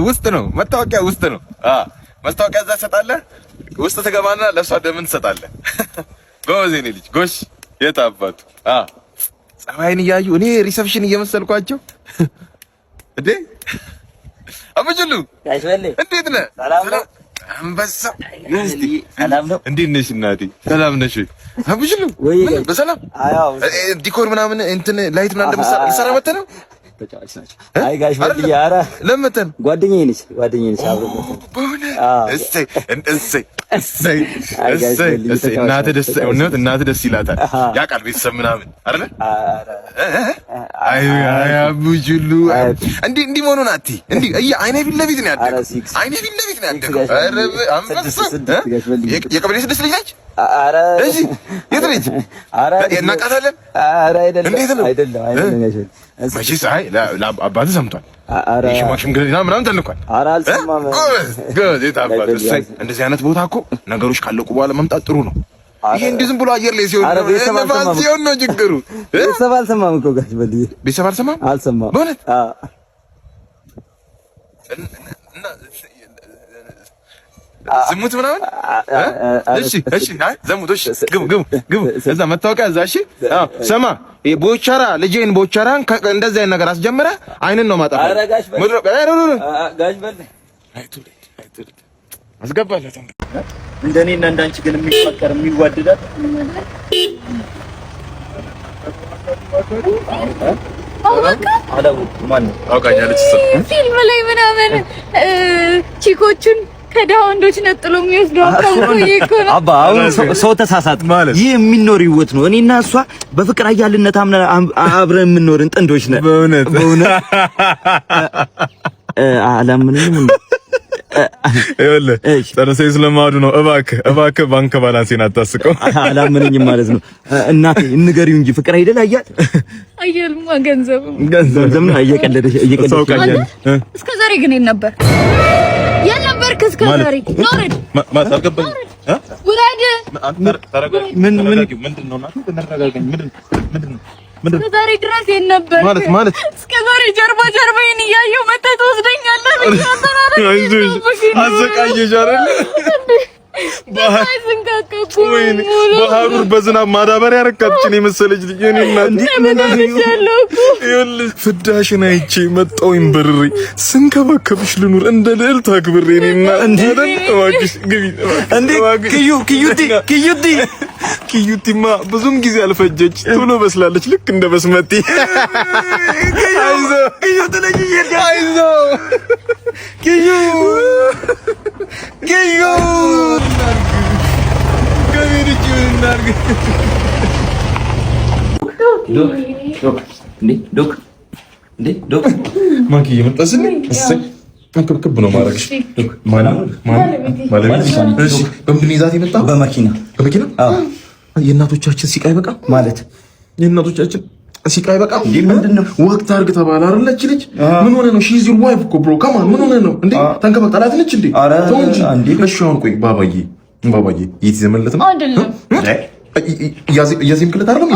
ውስጥ ነው መታወቂያ ውስጥ ነው። መስታወቂያ እዛ ትሰጣለህ። ውስጥ ትገባና ለሷ ደምን ትሰጣለህ። ጎበዝ የኔ ልጅ ጎሽ። የት አባቱ ፀባይን እያዩ እኔ ሪሰፕሽን እየመሰልኳቸው እንዴ። አበጀሉ እንዴት ነህ? ሰላም አንበሳ ሰላም ነው። እንዴት ነሽ እናቴ? ሰላም ነሽ? አበጀሉ በሰላም ዲኮር ምናምን እንትን ላይት ምናምን እንደምትሰራ መተህ ነው? አይ ጋሽ በልዬ ኧረ ለምተን ጓደኛዬ ነች እሰይ እናትህ ደስ ይላታል። ያውቃል ቤተሰብ ምናምን አይደለ? አይ አቡጅሉ እንዲህ መሆኑን አትይ። እንዲህ አይኔ ፊት ለፊት ነው ያደገው። ኧረ አንበሳ የቀበሌ 6 ልጅ ነች። ኧረ እሺ የት ነች? እናውቃታለን። ኧረ አይደለም መቼስ አይ አባትህ ሰምቷል። ሽማግሌ ምናምን ተልኳል። ኧረ አልሰማም። እንደዚህ አይነት ቦታ እኮ ነገሮች ካለቁ በኋላ መምጣት ጥሩ ነው። ይሄ እንዲህ ዝም ብሎ አየር ላይ ሲሆን ነው ችግሩ። ቤተሰብ አልሰማም እኮ ጋሽ በልዬ። ቤተሰብ አልሰማም በእውነት ዝሙት ምናምን እሺ አይ ዝሙት እሺ ግቡ እዛ መታወቂያ እዛ እሺ ሰማ ቦቸራ ልጄን ቦቸራን እንደዚህ አይነት ነገር አስጀምረ አይንን ነው ማጣፋ ጋሽ በል አስገባለት እንደኔና እንዳንቺ ግን የሚፈቀር የሚዋደዳት ፊልም ላይ ምናምን ቺኮቹን ከዳው ወንዶች ነጥሎ የሚወስደው አባ አሁን ሰው ተሳሳት። ይህ የሚኖር ህይወት ነው። እኔና እሷ በፍቅር አያልነት አብረን የምንኖርን ጥንዶች ነን። በእውነት አላምንም። ይኸውልህ ጠርሰኝ ስለማዱ ነው። እባክህ ባንክ ባላንሴን አታስቀው። አላምንኝም ማለት ነው። እናቴ ንገሪው እንጂ ፍቅር አይደል አያል አያልማ ገንዘብ ነው። እየቀለደሽ እስከ ዛሬ ግን ነበር የነበርክ እስከ ዛሬ ኖርድ ማታገበኝ ውራድ ምንድነው ናት? ተነጋገኝ ምንድነው ዛሬ ድረስ የነበር ማለት እስከ ዛሬ ጀርባዬን እያየሁ መተህ ትወስደኛለህ። አዘቃየሽ አይደል? በሐሩር በዝናብ ማዳበሪያ ያረካችን የመሰለች ልጅ እኔና ይኸውልሽ ፍዳሽን አይቼ መጣሁኝ በርሬ ስንከባከብሽ ልኑር እንደ ልዕልት አክብሬ እኔና እባክሽ ግቢ እንዴ ኪዩቲማ ብዙም ጊዜ አልፈጀች ቶሎ በስላለች ልክ እንደ በስመቲ ዶክ ማኪ የመጣስልኝ ከብ ነው ማረግሽ። እሺ በምንድን ነው ይዛት የመጣው? በመኪና የእናቶቻችን ሲቃይ በቃ ማለት የእናቶቻችን ሲቃይ በቃ እንዴ ምንድነው ወቅት አርግ ተባለ አይደለች ልጅ ምን ሆነ ነው? ሺዝ ዩር ዋይፍ እኮ ብሮ ካማ ምን ሆነ ነው እንዴ? ተንከባክ ጠላት ነች እንዴ? እንዴ እሺ አሁን ቆይ ባባዬ ይዘመለት ነው አይደለም ያዚም ክለት አይደለም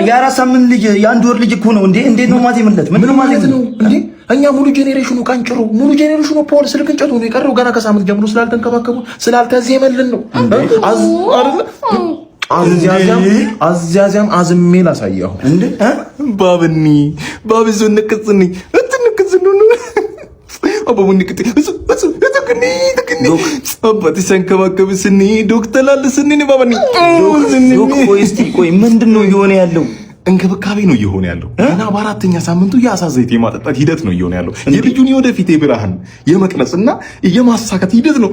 የአራት ሳምንት ልጅ የአንድ ወር ልጅ እኮ ነው እንዴ? እንዴት ነው ማዜምለት? ምን ማለት ነው እንዴ? እኛ ሙሉ ጄኔሬሽኑ ቃንጭሮ ሙሉ ጄኔሬሽኑ ፖል ስልክ እንጨቱ ነው የቀረው። ገና ከሳምንት ጀምሮ ስላልተንከባከቡ ስላልተዜመልን ነው አይደል? አዚያዚያም አዝሜ ላሳየው እንዴ ባብዞ ንቅጽኒ ነው አባቡን ንቅጥ አባቴ ሲንከባከብ ስኒ ዶክተር ላለ ስኒ ባባኒ ቆይ ምንድነው እየሆነ ያለው? እንክብካቤ ነው እየሆነ ያለው። ገና በአራተኛ ሳምንቱ የአሳዘይት የማጠጣት ሂደት ነው እየሆነ ያለው። የልጁን የወደፊት የብርሃን የመቅረጽና የማሳካት ሂደት ነው።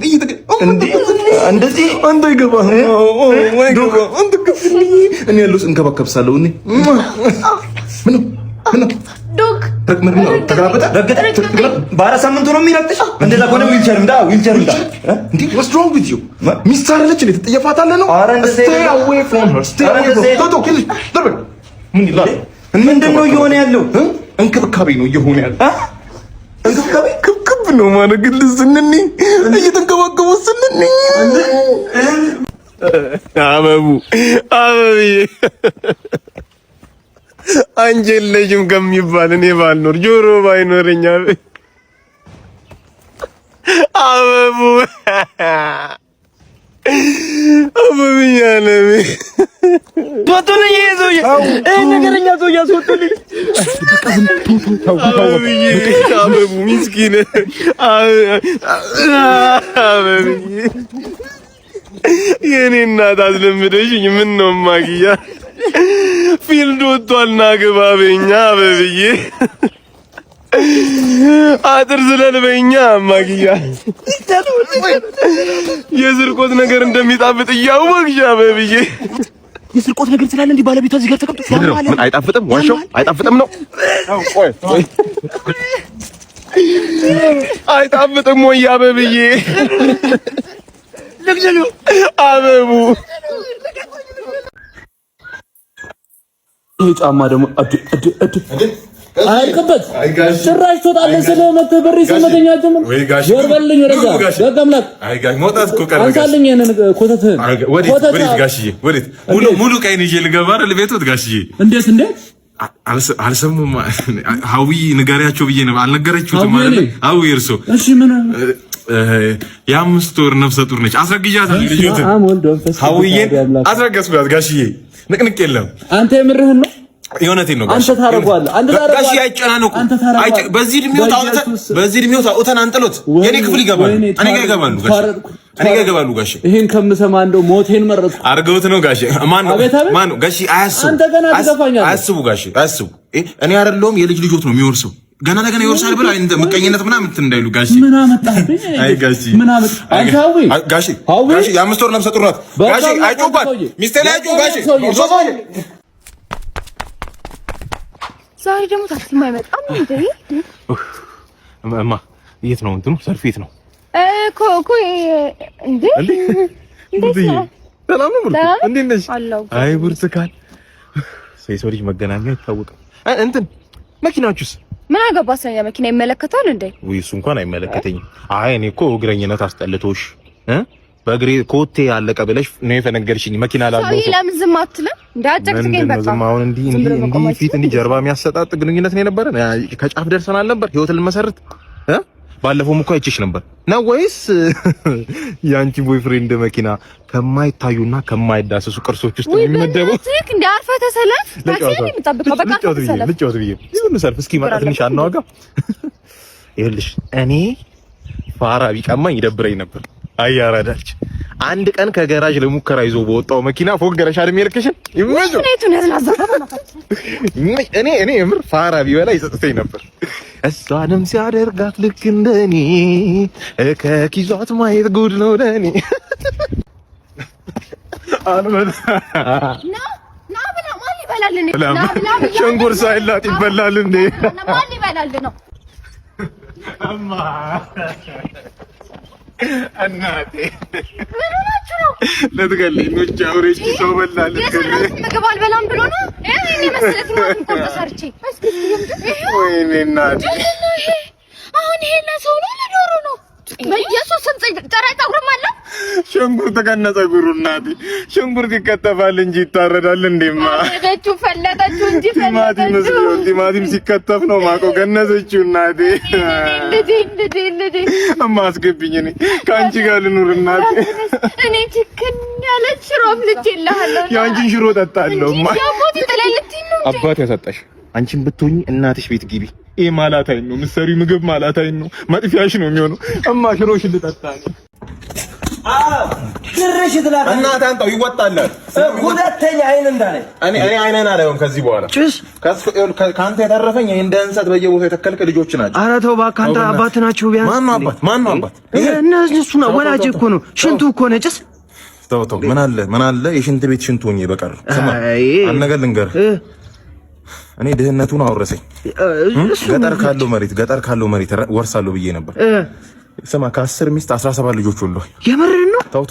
እንደዚህ አንተ ይገባህ አንተ ከፍልኝ እኔ ያለሁት እንከባከብሳለሁ። እኔ ምን ዶክ ተገላበጠ በአራት ሳምንቱ ነው የሚረግጥሽ። እንደዛ ከሆነ ዊልቸር እንዴ what's wrong with you? ሚስት አይደለች እንዴ? ትጠየፋታለህ ነው? stay away from her ምንድነው እየሆነ ያለው? እንክብካቤ ነው እየሆነ ያለው። እንክብካቤ ክብክብ ነው ማለት ግን ስንኒ እየተንከባከቡ ስንኒ አበብዬ አንጀል ልጅም ከሚባል እኔ ባልኖር ጆሮ ባይኖረኛ አበቡ አበብኛለህ ወጡልኝ ይዞኝ ነገረኛ ሰው ያስወጡልኝ አበቡ ምስኪን አበብዬ የኔ እናት አስለምደሽኝ ምን ነው ማግያ ፊልድ ወጥቷል ና ግባ በኛ አበብዬ አጥር ስለልበኛ ማግያ የስርቆት ነገር እንደሚጣፍጥ እያወቅሽ አበብዬ የስርቆት ነገር ስላለ እንዴ ባለቤቷ እዚህ ጋር ተቀምጦ ምን አይጣፍጥም ዋሻው አይጣፍጥም ነው ቆይ አይጣፍጥም ወይ አበብዬ ለግጀሉ አበቡ ጫማ ደግሞ አይቀበት ጭራሽ ትወጣለህ ስለመተ በሬ ሰመተኛ ጀምር ወርበልኝ ወረጋ ደጋምላክ አይጋሽ ሞታት እኮ ቀረ አንሳልኝ የነን ኮተትህን ወዴት ጋሽዬ ወዴት ሙሉ ቀይን ይዤ ልገባ አይደል ቤቶት ጋሽዬ እንዴት አልሰሙም ሀዊ ንገሪያቸው ብዬ ነው አልነገረችሁትም ማለት ሀዊ እርሶ እሺ ምን የአምስት ወር ነፍሰ ጡር ነች አስረግዣታለሁ ልጅት ሀዊዬን አስረገዝኳት ጋሽዬ ንቅንቅ የለም አንተ የምርህን ነው የሆነቴን ነው አንተ ታረጋለህ ጋሽ አይጨናነቁ በዚህ እድሜው ታውተን አንጥሎት የኔ ክፍል ይገባሉ እኔ ጋር ይገባሉ ጋሽ ይሄን ከምሰማ እንደው ሞቴን መረጥኩ አርገውት ነው ጋሽ ማን ነው ጋሽ አያስቡ ጋሽ አያስቡ እኔ አይደለሁም የልጅ ልጆት ነው የሚወርሰው ገና ለገና ይወርሳል ብላ እንደ መቀኘነት ምናምን እንዳይሉ ጋሽ ምን አመጣብኝ አይ ጋሽ ምን አመጣ አንታዊ ጋሽ የአምስት ወር ነፍሰ ጡር ናት ጋሽ አይጮባት ሚስቴ ላይ አይጮ ጋሽ ዛሬ ደግሞ ታክሲ ማይመጣም እንዴ? እማ የት ነው እንትኑ ሰልፍ የት ነው? ኮኮ እንዴ ሰላም ነው እንዴ ነሽ? አይ ብርቱካን ሰው ልጅ መገናኛ አይታወቅም። እንትን መኪናችሁስ ምን አገባሰኛ መኪና ይመለከታል እንዴ? ወይ እሱ እንኳን አይመለከተኝም። አይ እኔ እኮ እግረኝነት አስጠልቶሽ በእግሬ ኮቴ ያለቀ ብለሽ ነው የፈነገርሽኝ። መኪና ላለው ሰው ለምን ዝም አትልም? እንዳጨቅጭቀኝ በቃ ዝም አሁን እንዲህ ፊት እንዲህ ጀርባ የሚያሰጣጥ ግንኙነት ነው የነበረን። ከጫፍ ደርሰናል ነበር ህይወት ልመሰርት ባለፈውም እኮ አይቼሽ ነበር ነው ወይስ ያንቺ ቦይፍሬንድ መኪና ከማይታዩና ከማይዳሰሱ ቅርሶች ውስጥ የሚመደበው? ትክ እንደ አርፈ ተሰለፍ ታክሲ ነው የሚጠብቀው። በቃ ተሰለፍ ልጫወት ብዬ ይሁን ሰልፍ እስኪ ማጣ ትንሽ አናዋጋ። ይኸውልሽ እኔ ፋራ ቢቀማኝ ይደብረኝ ነበር። አያራዳች አንድ ቀን ከገራጅ ለሙከራ ይዞ በወጣው መኪና ፎቅ ገረሻ አይደል የሚልክሽን ይመጆ እኔ የምር ፋራ ቢበላ ይጸጽተኝ ነበር። እሷንም ሲያደርጋት ልክ እንደኔ ከኪዟት ማየት ጉድ ነው ለኔ። ና ብላ ማን ይበላል? ሸንጉር ሳይላጥ ይበላል እንዴ? ማን ይበላል ነው አማ እናቴ ምን ሆናችሁ ነው? ለትገለኝ ነው ጃውሬች ሰው በላል ለትገለኝ ምግብ አልበላም ብሎ ነው እኔ መስለት ነው ቆንጆ ሰርቼ ወይኔ እናቴ አሁን ይሄ ለሰው ነው ለዶሮ ነው? በኢየሱስ ስም ጠራይ ታውረማለ ሽንኩርት ከነጸ ጉሩ እናቴ ሽንኩርት ይከተፋል እንጂ ይታረዳል እንዴማ ፈለጠችው እንጂ ቲማቲም ሲከተፍ ነው ማቆ ገነዘችው እናቴ ልዴ አማስገብኝ እኔ ካንቺ ጋር ልኑር እናቴ እኔ ችክን ያለች ሽሮም ልጅልሃለሁ ያንቺን ሽሮ ጠጣለሁ ያቦት ተለልቲ ነው አባት ያሰጣሽ አንቺን ብትሆኚ እናትሽ ቤት ግቢ ይሄ ማላታይን ነው ምሰሪው ምግብ ማላታይን ነው መጥፊያሽ ነው የሚሆነው እማ ሽሮሽ ልጠጣ ነው ድረሽ ትላል እናት አንተው ይወጣላል ሁለተኛ አይን እንዳለኝ እኔ አይነን አላየውም ከዚህ በኋላ ጭስ ካንተ የተረፈኝ እንደ እንሰት በየቦታው የተከልከ ልጆች ናቸው። ኧረ ተው እባክህ አንተ አባት ናቸው ቢያንስ ማን ነው አባት እነሱ ነው ወላጅ እኮ ነው ሽንቱ እኮ ነው ጭስ ተው ምን አለ የሽንት ቤት ሽንቱ ሆኜ በቀር ስማ አንድ ነገር ልንገርህ እኔ ድህነቱን አወረሰኝ ገጠር ካለው መሬት ወርሳለሁ ብዬ ነበር ስማ ከ10 ሚስት 17 ልጆች ወልዷል። የምርህን ነው? ተው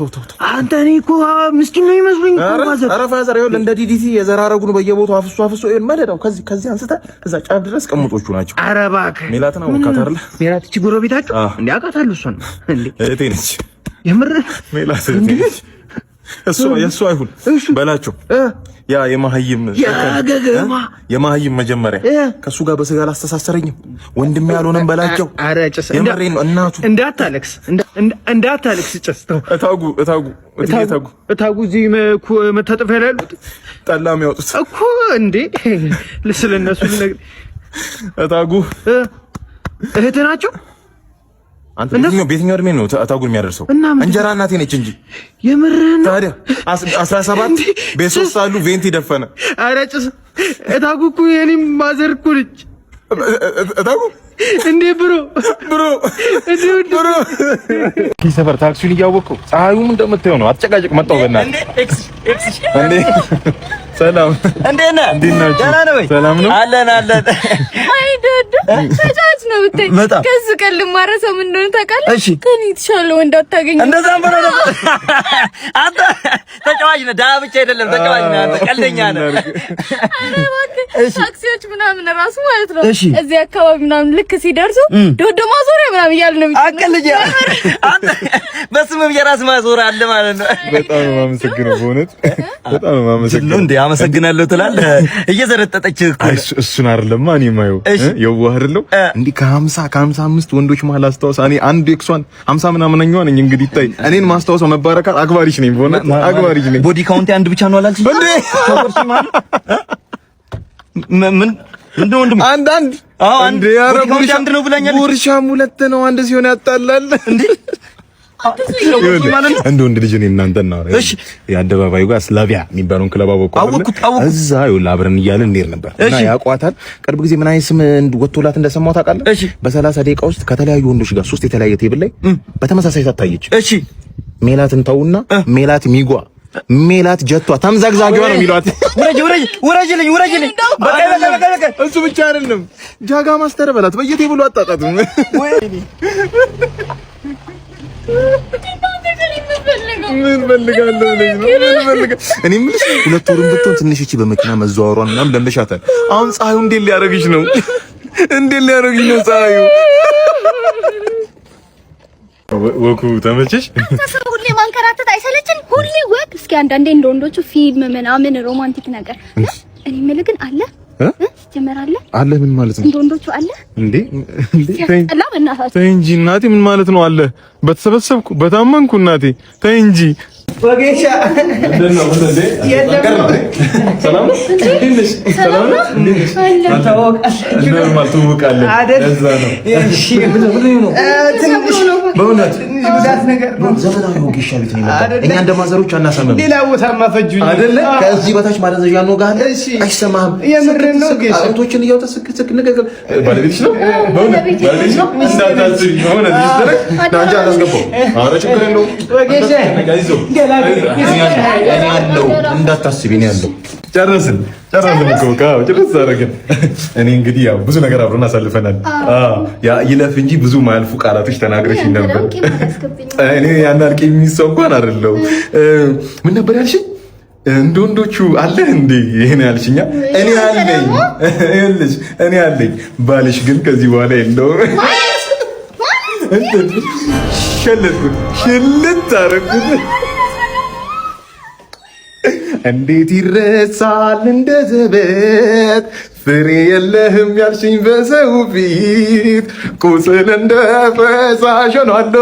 አንተ እኔ እኮ ምስኪን ነው ይመስሉኝ እኮ ማዘር። ኧረ ፋዘር ይኸውልህ እንደ ዲዲቲ የዘራረጉን በየቦታው አፍሶ ይሄን መደዳው ከዚህ አንስተ እዛ ጫፍ ድረስ ቀምጦቹ ናቸው። ኧረ እባክህ ሜላትን አውቃት አይደል? ሜላት እቺ ጎረቤታችሁ እንዴ? አውቃታለሁ እሷን እንዴ? እህቴ ነች። የምርህ ሜላት እህቴ ነች። እሱ የሱ አይሁን በላቸው። ያ የማህይም መጀመሪያ ከሱ ጋር በስጋ አላስተሳሰረኝም ወንድሜ ያልሆነም በላቸው። የምሬን ነው እናቱ እንዳታለቅስ ጭስ ተው። እታጉ እዚህ መታጠፊያ ላይ ያሉት ጠላ የሚያወጡት እኮ እንዴ ስለነሱ ልነግርህ። እታጉ እህት ናቸው። አንተ በየትኛው እድሜ ነው እታጉን የሚያደርሰው? እንጀራ እናቴ ነች እንጂ የምርህን ታዲያ 17 ቤሶስ አሉ ቬንቲ ደፈነ። ኧረ ጭስ እታጉ እኮ የኔም ማዘር እኮ ነች። እታጉ እንዴ ብሮ ሰፈር ታክሲውን እያወቅሁ ፀሐዩም እንደምታየው ነው። አትጨቃጨቅ መጣሁ በእናትህ እንዴ ሰላም እንዴት ነህ? ደህና ነህ ወይ? ሰላም ነው አለን። አይ ደድ ተጫዋች ነው ብታይ ከዚህ ቀን ልማረሰው ምን እንደሆነ ታውቃለህ? ከኔ የተሻለ ወንድ አታገኝም። እንደዛም ብሎ ነው። አንተ ተጫዋች ነህ፣ ዳህ ብቻ አይደለም ተጫዋች ነህ አንተ፣ ቀልደኛ ነህ። አረ እባክህ ታክሲዎች ምናምን ራሱ ማለት ነው እዚህ አካባቢ ምናምን ልክ ሲደርሱ ዶዶ ማዞሪያ ምናምን እያሉ ነው አቀልጅ። አንተ በስምም የራስ ማዞሪያ አለ ማለት ነው። በጣም ነው የማመሰግነው በእውነት በጣም ነው የማመሰግነው። እንዴ አመሰግናለሁ ትላለህ እየዘረጠጠች እኮ። እሱን አይደለም ማን የማየው የዋህ አይደለም እንዴ ከ55 ወንዶች መሀል አስታውሳ እኔ አንድ ኤክሷን 50 ምናምንኛው ነኝ። እንግዲህ ታይ እኔን ማስታወሰው መባረካት አክባሪሽ ነኝ በእውነት አክባሪሽ ነኝ። ቦዲ ካውንት አንድ ብቻ ነው አላልሽ እንዴ? ምን እንደ ወንድም አንድ ቦዲ ካውንት አንድ ነው ብላኛለች። ጉርሻም ሁለት ነው አንድ ሲሆን ያጣላል እንዴ? እንደ ወንድ ልጅ እኔ እናንተ እናወራ። እሺ የአደባባዩ ጋር ስላቪያ የሚባለውን ክለብ አወኩት። እዛ ይኸውልህ አብረን እያልን እንሄድ ነበር እና ያቋታል። ቅርብ ጊዜ ምን አይነት ስም ወጥቶላት እንደሰማው ታውቃለህ? በ30 ደቂቃ ውስጥ ከተለያዩ ወንዶች ጋር 3 የተለያየ ቴብል ላይ በተመሳሳይ ታታየች። እሺ ሜላትን ተውና ሜላት ሚጓ ሜላት ጀቷ ተምዛግዛጊዋ ነው የሚሏት። ውረጅልኝ በቃ እሱ ብቻ አይደለም ጃጋ ማስተር በላት በየቴብሉ አጣጣት ነው። ምን ፈልጋለሁ እኔ የምልሽ 2 ወርም ብትሆን ትንሽ እቺ በመኪና መዘዋወሯን ምናምን ለምደሻታል። አሁን ፀሐዩ እንዴት ሊያረግሽ ነው? ፀሐዩ ወኩ ተመቸሽ? ሁሌ ማንከራተት አይሰለችን? ሁሌ ወክ እስኪ አንዳንዴ እንደ ወንዶቹ ፊልም ምናምን ሮማንቲክ ነገር እኔ የምልህ ግን አለ ጀመራለ አለ ምን ማለት ነው? እንደ ወንዶቹ አለ እንዴ? ተይ እንጂ እናቴ ምን ማለት ነው? አለ በተሰበሰብኩ በታመንኩ እናቴ ተይ እንጂ ወጌሻ እንደነው ሰላም በእውነት ጉዳት ነገር ነው። ዘመናዊ ወጌሻ ቤት ነው የመጣው። እኛ እንደማዘሮች አናሰማም። ሌላ ቦታ ማፈጁኝ አይደለ? ከዚህ በታች ማደንዘዣ ነው ጋር አይሰማህም። የምርን ነው ጌሻ አውቶችን እያወጣስክ ንገገል ባለቤትሽ ነው በእውነት ባለቤትሽ ነው። እንዳታስቢ በእውነት ይስተረክ ናንጃ አላስገባው። ኧረ ችግር የለውም ወጌሻ እኔ ያለው እንዳታስቢ እኔ ያለው ጨረስን እኮ ጨረስ አደረግን። እኔ እንግዲህ ያው ብዙ ነገር አብረን አሳልፈናል። ያ ይለፍ እንጂ ብዙ ማያልፉ ቃላቶች ተናግረሽ ነበር። እኔ ያን አልቄ የሚሰው እንኳን አይደለው። ምን ነበር ያልሽኝ? እንደ ወንዶቹ አለ እንዴ? ይሄን ያልሽኛ? እኔ አለኝ ይኸውልሽ፣ እኔ አለኝ። ባልሽ ግን ከዚህ በኋላ የለውም። ሽልት አደረኩት። እንዴት ይረሳል እንደ ዘበት ፍሬ የለህም ያልሽኝ በሰው ፊት ቁስል እንደ ፈሳሽ ሆኗል።